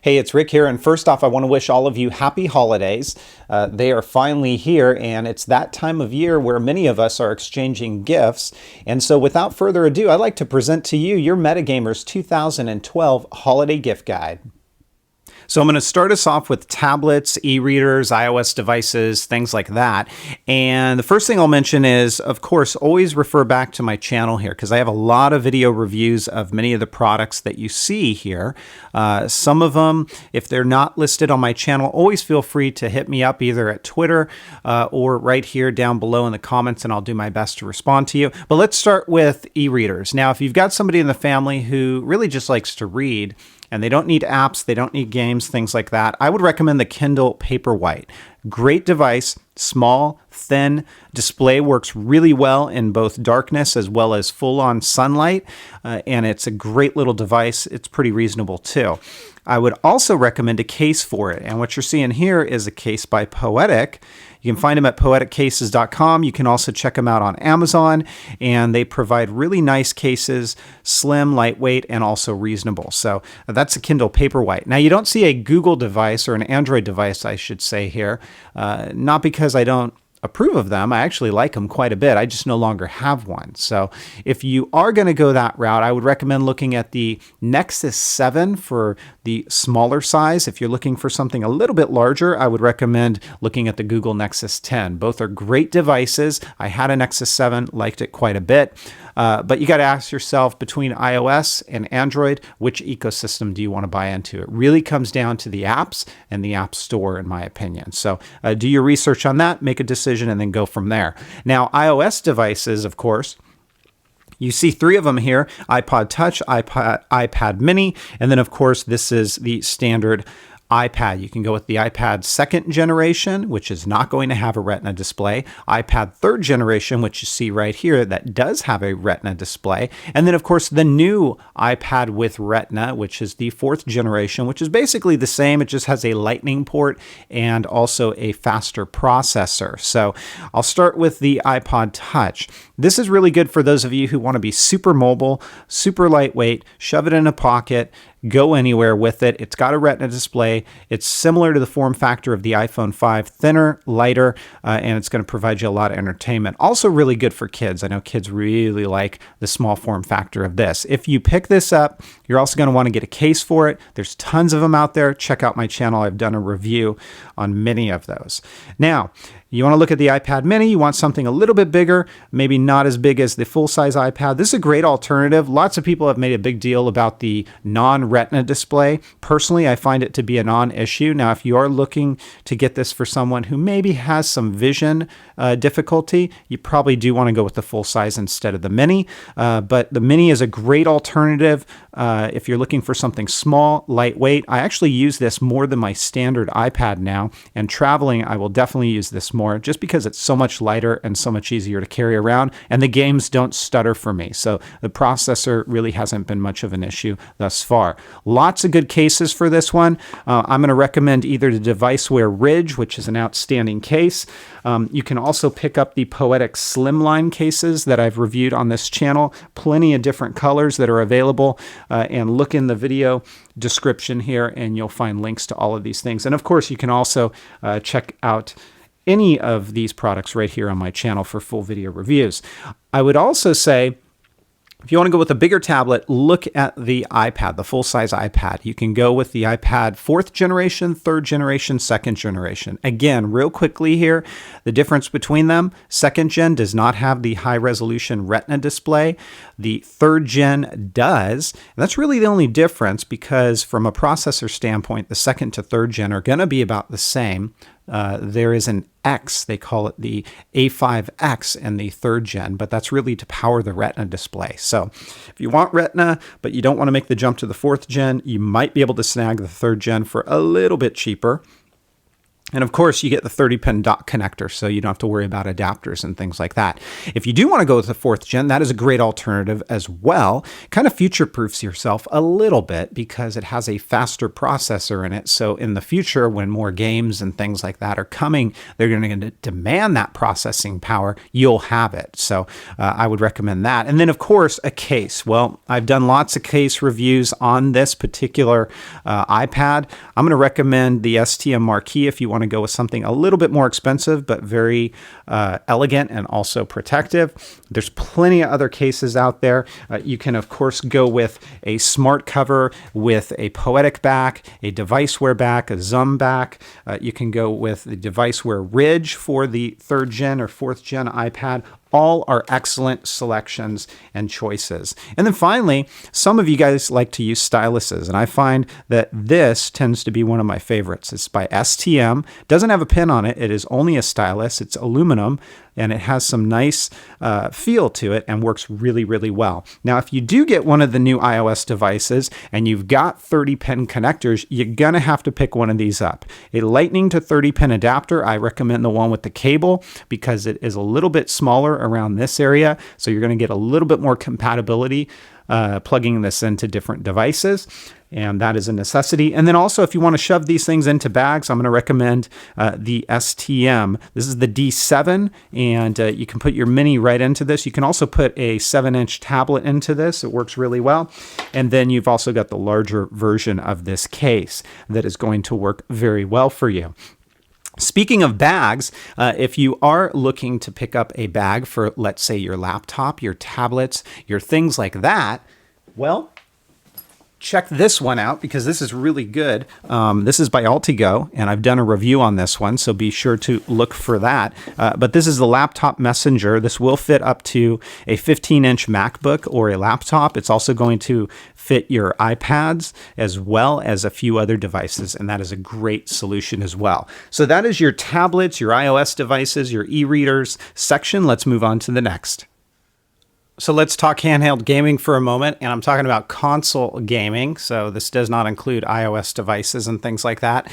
Hey, it's Rick here, and first off, I want to wish all of you happy holidays. They are finally here, and it's that time of year where many of us are exchanging gifts. And so without further ado, I'd like to present to you your Metagamers 2012 Holiday Gift Guide. So I'm going to start us off with tablets, e-readers, iOS devices, things like that. And the first thing I'll mention is, of course, always refer back to my channel here because I have a lot of video reviews of many of the products that you see here. Some of them, if they're not listed on my channel, always feel free to hit me up either at Twitter or right here down below in the comments, and I'll do my best to respond to you. But let's start with e-readers. Now, if you've got somebody in the family who really just likes to read, and they don't need apps, they don't need games, things like that, I would recommend the Kindle Paperwhite. Great device, small, thin, display works really well in both darkness as well as full-on sunlight, and it's a great little device. It's pretty reasonable too. I would also recommend a case for it, and what you're seeing here is a case by Poetic. You can find them at poeticcases.com. You can also check them out on Amazon, and they provide really nice cases, slim, lightweight, and also reasonable. So that's a Kindle Paperwhite. Now, you don't see a Google device or an Android device, I should say here, not because I don't approve of them. I actually like them quite a bit. I just no longer have one. So if you are going to go that route, I would recommend looking at the Nexus 7 for the smaller size. If you're looking for something a little bit larger, I would recommend looking at the Google Nexus 10. Both are great devices. I had a Nexus 7, liked it quite a bit. But you got to ask yourself, between iOS and Android, which ecosystem do you want to buy into? It really comes down to the apps and the App Store, in my opinion. So do your research on that, make a decision, and then go from there. Now, iOS devices, of course, you see three of them here: Ipod Touch, iPad Mini, and then, of course, this is the standard iPad. You can go with the iPad 2nd generation, which is not going to have a Retina display, iPad 3rd generation, which you see right here, that does have a Retina display, and then, of course, the new iPad with Retina, which is the 4th generation, which is basically the same. It just has a Lightning port and also a faster processor. So I'll start with the Ipod Touch. This is really good for those of you who want to be super mobile, super lightweight, shove it in a pocket, go anywhere with it. It's got a Retina display. It's similar to the form factor of the iPhone 5, thinner, lighter, and it's going to provide you a lot of entertainment. Also really good for kids. I know kids really like the small form factor of this. If you pick this up, you're also going to want to get a case for it. There's tons of them out there. Check out my channel. I've done a review on many of those. Now, you want to look at the iPad Mini. You want something a little bit bigger, maybe not as big as the full-size iPad. This is a great alternative. Lots of people have made a big deal about the non-Retina display. Personally, I find it to be a non-issue. Now, if you are looking to get this for someone who maybe has some vision difficulty, you probably do want to go with the full size instead of the Mini. But the Mini is a great alternative if you're looking for something small, lightweight. I actually use this more than my standard iPad now, and traveling, I will definitely use this more just because it's so much lighter and so much easier to carry around, and the games don't stutter for me. So the processor really hasn't been much of an issue thus far. Lots of good cases for this one. I'm going to recommend either the Deviceware Ridge, which is an outstanding case. You can also pick up the Poetic Slimline cases that I've reviewed on this channel. Plenty of different colors that are available, and look in the video description here and you'll find links to all of these things. And of course, you can also check out any of these products right here on my channel for full video reviews. I would also say, if you want to go with a bigger tablet, look at the iPad, the full-size iPad. You can go with the iPad 4th generation, 3rd generation, 2nd generation. Again, real quickly here, the difference between them: 2nd gen does not have the high-resolution Retina display. The 3rd gen does. And that's really the only difference, because from a processor standpoint, the 2nd to 3rd gen are going to be about the same. There is an X, they call it the A5X in the 3rd gen, but that's really to power the Retina display. So if you want Retina, but you don't want to make the jump to the 4th gen, you might be able to snag the 3rd gen for a little bit cheaper. And of course, you get the 30-pin dock connector, so you don't have to worry about adapters and things like that. If you do want to go with the 4th gen, that is a great alternative as well. Kind of future-proofs yourself a little bit because it has a faster processor in it. So in the future, when more games and things like that are coming, they're going to demand that processing power. You'll have it. So I would recommend that. And then, of course, a case. Well, I've done lots of case reviews on this particular iPad. I'm going to recommend the STM Marquee if you want to go with something a little bit more expensive, but very elegant and also protective. There's plenty of other cases out there. You can, of course, go with a smart cover with a Poetic back, a Deviceware back, a Zum back. You can go with the Deviceware Ridge for the 3rd gen or 4th gen iPad. All are excellent selections and choices. And then finally, some of you guys like to use styluses, and I find that this tends to be one of my favorites. It's by STM. Doesn't have a pin on it. It is only a stylus. It's aluminum, and it has some nice feel to it and works really, really well. Now, if you do get one of the new iOS devices and you've got 30-pin connectors, you're going to have to pick one of these up. A Lightning to 30-pin adapter, I recommend the one with the cable because it is a little bit smaller around this area, so you're going to get a little bit more compatibility plugging this into different devices, and that is a necessity. And then also, if you want to shove these things into bags, I'm going to recommend the STM. This is the D7, and you can put your mini right into this. You can also put a 7-inch tablet into this. It works really well. And then you've also got the larger version of this case that is going to work very well for you. Speaking of bags, if you are looking to pick up a bag for, let's say, your laptop, your tablets, your things like that, well, check this one out because this is really good. This is by Altego, and I've done a review on this one, so be sure to look for that. But this is the Laptop Messenger. This will fit up to a 15-inch MacBook or a laptop. It's also going to fit your iPads as well as a few other devices, and that is a great solution as well. So that is your tablets, your iOS devices, your e-readers section. Let's move on to the next. So let's talk handheld gaming for a moment, and I'm talking about console gaming. So this does not include iOS devices and things like that.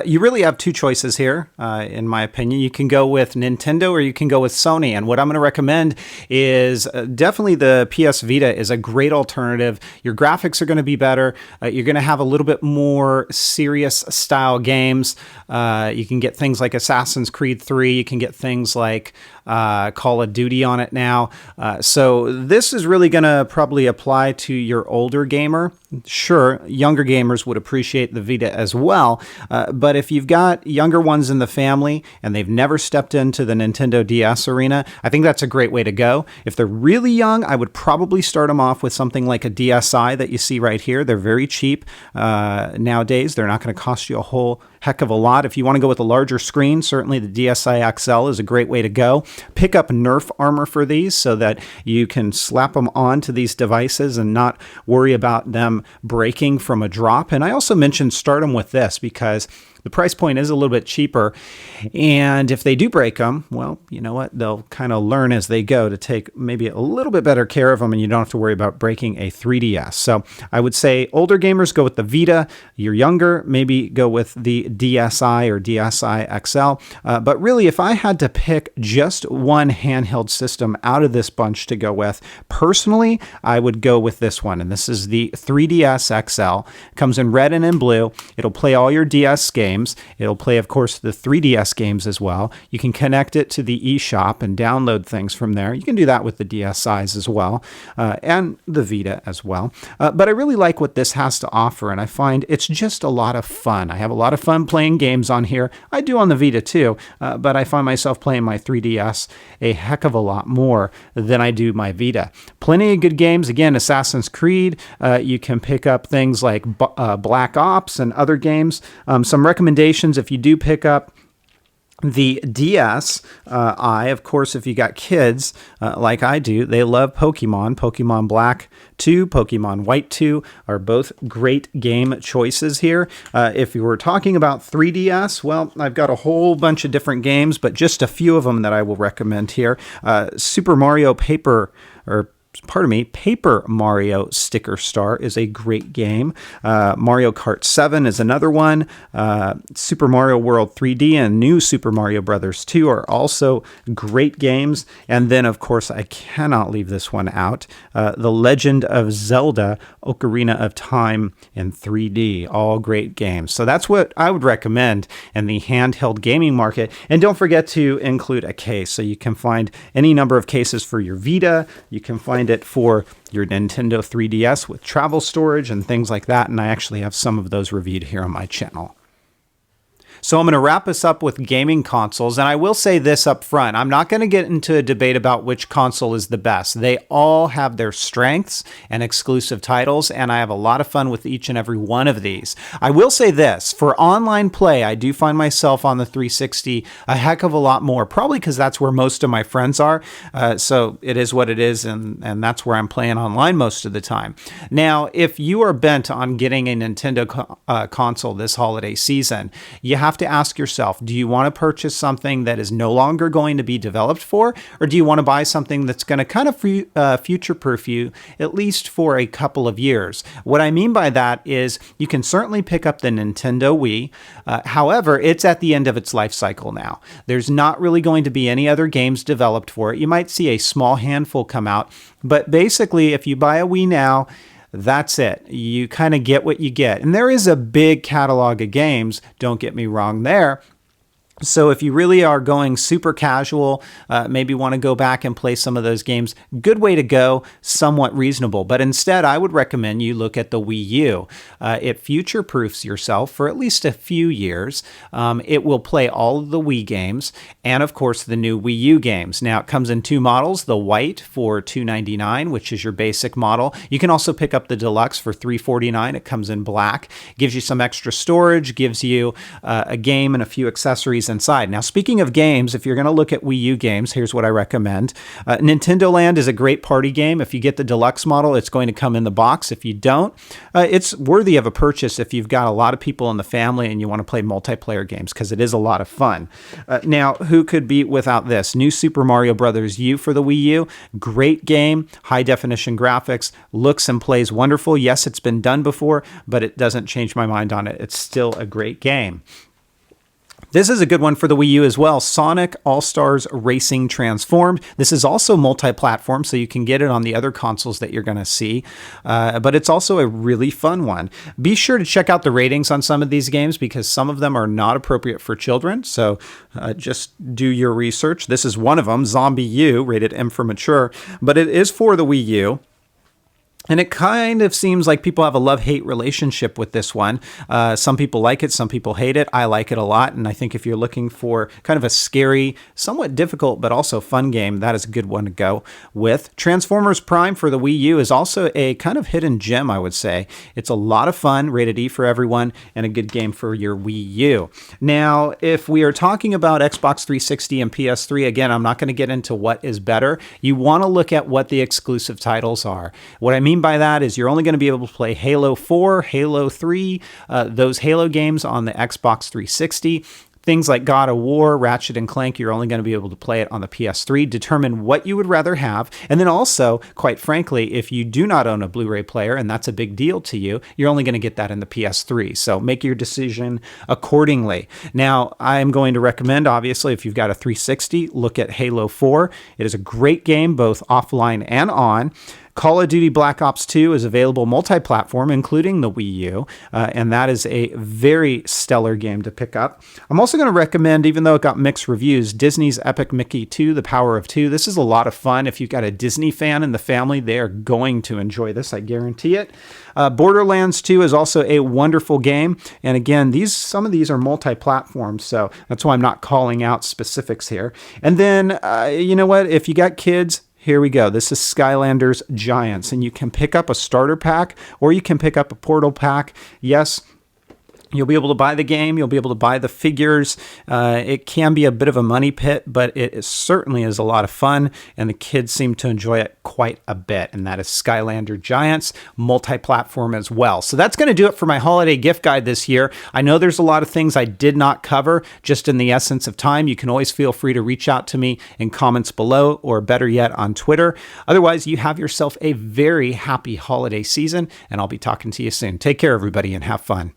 You really have two choices here, in my opinion. You can go with Nintendo or you can go with Sony. And what I'm going to recommend is definitely the PS Vita is a great alternative. Your graphics are going to be better. You're going to have a little bit more serious style games. You can get things like Assassin's Creed 3. You can get things like Call of Duty on it now. So this is really going to probably apply to your older gamer. Sure, younger gamers would appreciate the Vita as well, but if you've got younger ones in the family and they've never stepped into the Nintendo DS arena, I think that's a great way to go. If they're really young, I would probably start them off with something like a DSi that you see right here. They're very cheap nowadays. They're not going to cost you a whole heck of a lot. If you want to go with a larger screen, certainly the DSi XL is a great way to go. Pick up Nerf armor for these so that you can slap them onto these devices and not worry about them breaking from a drop. And I also mentioned start them with this because the price point is a little bit cheaper. And if they do break them, well, you know what? They'll kind of learn as they go to take maybe a little bit better care of them, and you don't have to worry about breaking a 3DS. So I would say older gamers go with the Vita. You're younger, maybe go with the DSi or DSi XL. But really, if I had to pick just one handheld system out of this bunch to go with, personally, I would go with this one. And this is the 3DS XL. It comes in red and in blue. It'll play all your DS games. It'll play, of course, the 3DS games as well. You can connect it to the eShop and download things from there. You can do that with the DSi's as well, and the Vita as well. But I really like what this has to offer, and I find it's just a lot of fun. I have a lot of fun playing games on here. I do on the Vita too, but I find myself playing my 3DS a heck of a lot more than I do my Vita. Plenty of good games. Again, Assassin's Creed. You can pick up things like Black Ops and other games. Some recommendations if you do pick up the DSi, of course, if you got kids like I do, they love Pokemon. Pokemon Black 2, Pokemon White 2 are both great game choices here. If you were talking about 3DS, well, I've got a whole bunch of different games, but just a few of them that I will recommend here. Super Mario Paper Paper Mario Sticker Star is a great game. Mario Kart 7 is another one. Super Mario World 3D and New Super Mario Brothers 2 are also great games. And then, of course, I cannot leave this one out. The Legend of Zelda Ocarina of Time in 3D, all great games. So that's what I would recommend in the handheld gaming market. And don't forget to include a case. So you can find any number of cases for your Vita. You can find it for your Nintendo 3DS with travel storage and things like that. And I actually have some of those reviewed here on my channel. So I'm going to wrap us up with gaming consoles, and I will say this up front. I'm not going to get into a debate about which console is the best. They all have their strengths and exclusive titles, and I have a lot of fun with each and every one of these. I will say this, for online play, I do find myself on the 360 a heck of a lot more, probably because that's where most of my friends are. So it is what it is, and that's where I'm playing online most of the time. Now, if you are bent on getting a Nintendo console this holiday season, you have to ask yourself, do you want to purchase something that is no longer going to be developed for, or do you want to buy something that's going to kind of future-proof you, at least for a couple of years? What I mean by that is you can certainly pick up the Nintendo Wii. However, it's at the end of its life cycle now. There's not really going to be any other games developed for it. You might see a small handful come out, but basically, if you buy a Wii now, that's it. You kind of get what you get. And there is a big catalog of games, don't get me wrong there. So if you really are going super casual, maybe want to go back and play some of those games, good way to go, somewhat reasonable. But instead, I would recommend you look at the Wii U. It future-proofs yourself for at least a few years. It will play all of the Wii games and, of course, the new Wii U games. Now, it comes in two models, the white for $299, which is your basic model. You can also pick up the deluxe for $349. It comes in black, gives you some extra storage, gives you a game and a few accessories inside. Now, speaking of games, if you're going to look at Wii U games, here's what I recommend. Nintendo Land is a great party game. If you get the deluxe model, it's going to come in the box. If you don't, it's worthy of a purchase if you've got a lot of people in the family and you want to play multiplayer games, because it is a lot of fun. Now, who could be without this? New Super Mario Brothers U for the Wii U. Great game, high definition graphics, looks and plays wonderful. Yes, it's been done before, but it doesn't change my mind on it. It's still a great game. This is a good one for the Wii U as well. Sonic All-Stars Racing Transformed. This is also multi-platform, so you can get it on the other consoles that you're going to see. But it's also a really fun one. Be sure to check out the ratings on some of these games, because some of them are not appropriate for children. So just do your research. This is one of them, Zombie U, rated M for mature. But it is for the Wii U. And it kind of seems like people have a love-hate relationship with this one. Some people like it, some people hate it. I like it a lot, and I think if you're looking for kind of a scary, somewhat difficult, but also fun game, that is a good one to go with. Transformers Prime for the Wii U is also a kind of hidden gem, I would say. It's a lot of fun, rated E for everyone, and a good game for your Wii U. Now, if we are talking about Xbox 360 and PS3, again, I'm not going to get into what is better. You want to look at what the exclusive titles are. What I mean by that is you're only going to be able to play Halo 4, Halo 3, those Halo games on the Xbox 360. Things like God of War, Ratchet and Clank, you're only going to be able to play it on the PS3. Determine what you would rather have. And then also, quite frankly, if you do not own a Blu-ray player, and that's a big deal to you, you're only going to get that in the PS3. So make your decision accordingly. Now, I'm going to recommend, obviously, if you've got a 360, look at Halo 4. It is a great game, both offline and on. Call of Duty Black Ops 2 is available multi-platform, including the Wii U, and that is a very stellar game to pick up. I'm also going to recommend, even though it got mixed reviews, Disney's Epic Mickey 2, The Power of Two. This is a lot of fun. If you've got a Disney fan in the family, they are going to enjoy this, I guarantee it. Borderlands 2 is also a wonderful game, and again, some of these are multi-platform, so that's why I'm not calling out specifics here. And then, you know what, if you got kids, here we go. This is Skylanders Giants, and you can pick up a starter pack or you can pick up a portal pack. Yes, You'll be able to buy the game. You'll be able to buy the figures. It can be a bit of a money pit, but it certainly is a lot of fun, and the kids seem to enjoy it quite a bit. And that is Skylander Giants, multi-platform as well. So that's going to do it for my holiday gift guide this year. I know there's a lot of things I did not cover just in the essence of time. You can always feel free to reach out to me in comments below, or better yet, on Twitter. Otherwise, you have yourself a very happy holiday season, and I'll be talking to you soon. Take care, everybody, and have fun.